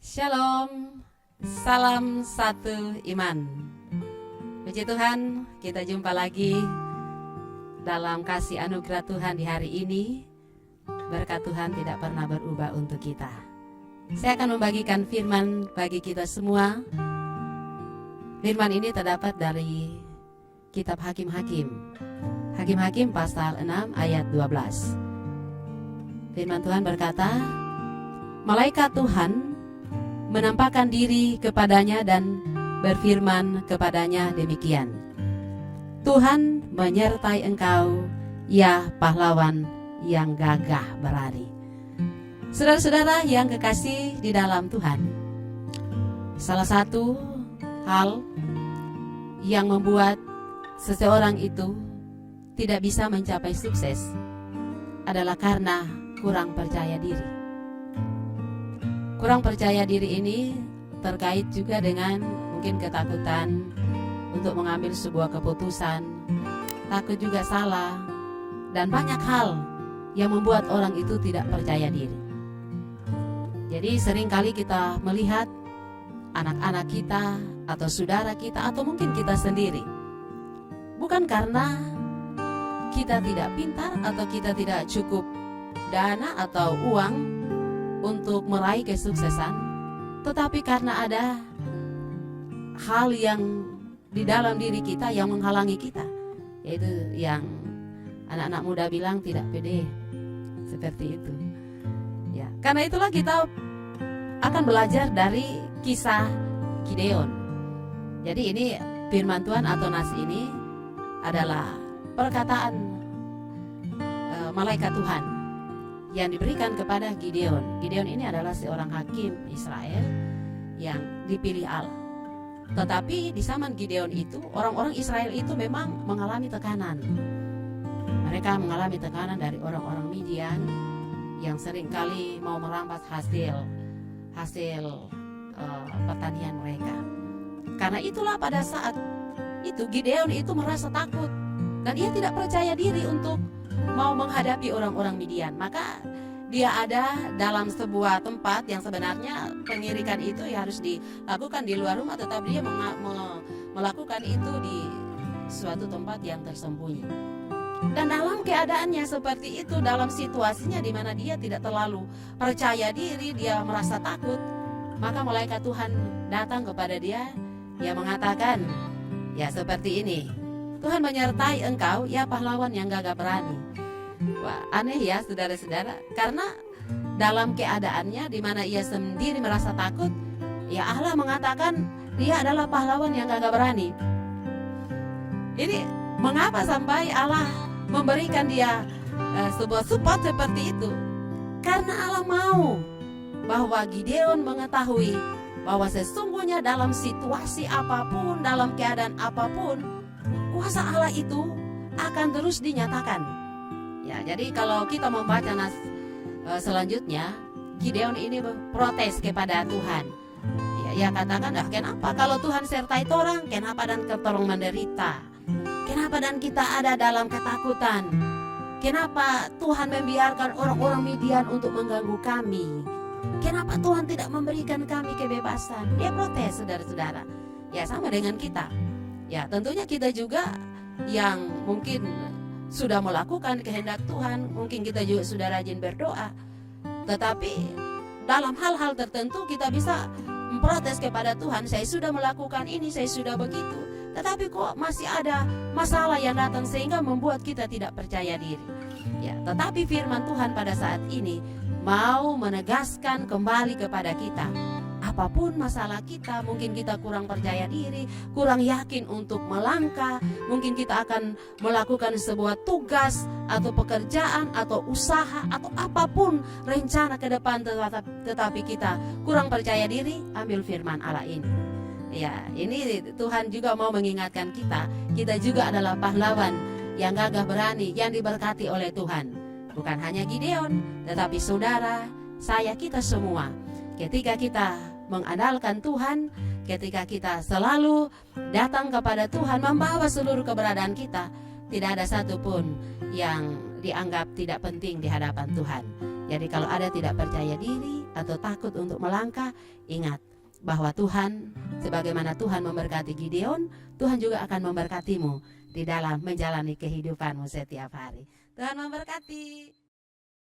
Shalom, salam satu iman. Puji Tuhan, kita jumpa lagi dalam kasih anugerah Tuhan di hari ini. Berkat Tuhan tidak pernah berubah untuk kita. Saya akan membagikan firman bagi kita semua. Firman ini terdapat dari kitab Hakim-Hakim. Hakim-Hakim pasal 6 ayat 12. Firman Tuhan berkata, malaikat Tuhan menampakkan diri kepadanya dan berfirman kepadanya demikian, Tuhan menyertai engkau, ya pahlawan yang gagah berani. Saudara-saudara yang kekasih di dalam Tuhan, salah satu hal yang membuat seseorang itu tidak bisa mencapai sukses adalah karena kurang percaya diri. Kurang percaya diri ini terkait juga dengan mungkin ketakutan untuk mengambil sebuah keputusan, takut juga salah, dan banyak hal yang membuat orang itu tidak percaya diri. Jadi seringkali kita melihat anak-anak kita atau saudara kita atau mungkin kita sendiri, bukan karena kita tidak pintar atau kita tidak cukup dana atau uang untuk meraih kesuksesan, tetapi karena ada hal yang di dalam diri kita yang menghalangi kita, yaitu yang anak-anak muda bilang tidak pede, seperti itu. Ya, karena itulah kita akan belajar dari kisah Gideon. Jadi ini firman Tuhan atau nas ini adalah perkataan malaikat Tuhan yang diberikan kepada Gideon. Gideon ini adalah seorang hakim Israel yang dipilih Allah. Tetapi di zaman Gideon itu, orang-orang Israel itu memang mengalami tekanan. Mereka mengalami tekanan dari orang-orang Midian yang seringkali mau merampas hasil pertanian mereka. Karena itulah pada saat itu Gideon itu merasa takut dan ia tidak percaya diri untuk mau menghadapi orang-orang Midian. Maka dia ada dalam sebuah tempat yang sebenarnya pengirikan itu ya harus dilakukan di luar rumah, tetapi dia melakukan itu di suatu tempat yang tersembunyi. Dan dalam keadaannya seperti itu, dalam situasinya di mana dia tidak terlalu percaya diri, dia merasa takut, maka malaikat Tuhan datang kepada dia, dia mengatakan, ya seperti ini, Tuhan menyertai engkau, ya pahlawan yang gagah berani. Wah, aneh ya saudara-saudara, karena dalam keadaannya di mana ia sendiri merasa takut, ya Allah mengatakan dia adalah pahlawan yang gagah berani. Ini mengapa sampai Allah memberikan dia sebuah support seperti itu? Karena Allah mau bahwa Gideon mengetahui bahwa sesungguhnya dalam situasi apapun, dalam keadaan apapun, kuasa Allah itu akan terus dinyatakan. Ya, jadi kalau kita membaca nas selanjutnya, Gideon ini protes kepada Tuhan. Ya, ia katakan, kenapa kalau Tuhan sertai orang, kenapa dan ketolong menderita? Kenapa dan kita ada dalam ketakutan? Kenapa Tuhan membiarkan orang-orang Midian untuk mengganggu kami? Kenapa Tuhan tidak memberikan kami kebebasan? Dia protes, saudara-saudara. Ya, sama dengan kita. Ya, tentunya kita juga yang mungkin sudah melakukan kehendak Tuhan, mungkin kita juga sudah rajin berdoa, tetapi dalam hal-hal tertentu kita bisa memprotes kepada Tuhan, saya sudah melakukan ini, saya sudah begitu, tetapi kok masih ada masalah yang datang sehingga membuat kita tidak percaya diri. Ya, tetapi firman Tuhan pada saat ini mau menegaskan kembali kepada kita, apapun masalah kita, mungkin kita kurang percaya diri, kurang yakin untuk melangkah, mungkin kita akan melakukan sebuah tugas atau pekerjaan atau usaha atau apapun rencana ke depan, tetapi kita kurang percaya diri, ambil firman Allah ini. Ya, ini Tuhan juga mau mengingatkan kita juga adalah pahlawan yang gagah berani, yang diberkati oleh Tuhan. Bukan hanya Gideon, tetapi saudara, saya, kita semua. Ketika kita mengandalkan Tuhan, ketika kita selalu datang kepada Tuhan, membawa seluruh keberadaan kita, tidak ada satupun yang dianggap tidak penting di hadapan Tuhan. Jadi kalau ada tidak percaya diri atau takut untuk melangkah, ingat bahwa Tuhan, sebagaimana Tuhan memberkati Gideon, Tuhan juga akan memberkatimu di dalam menjalani kehidupanmu setiap hari. Tuhan memberkati.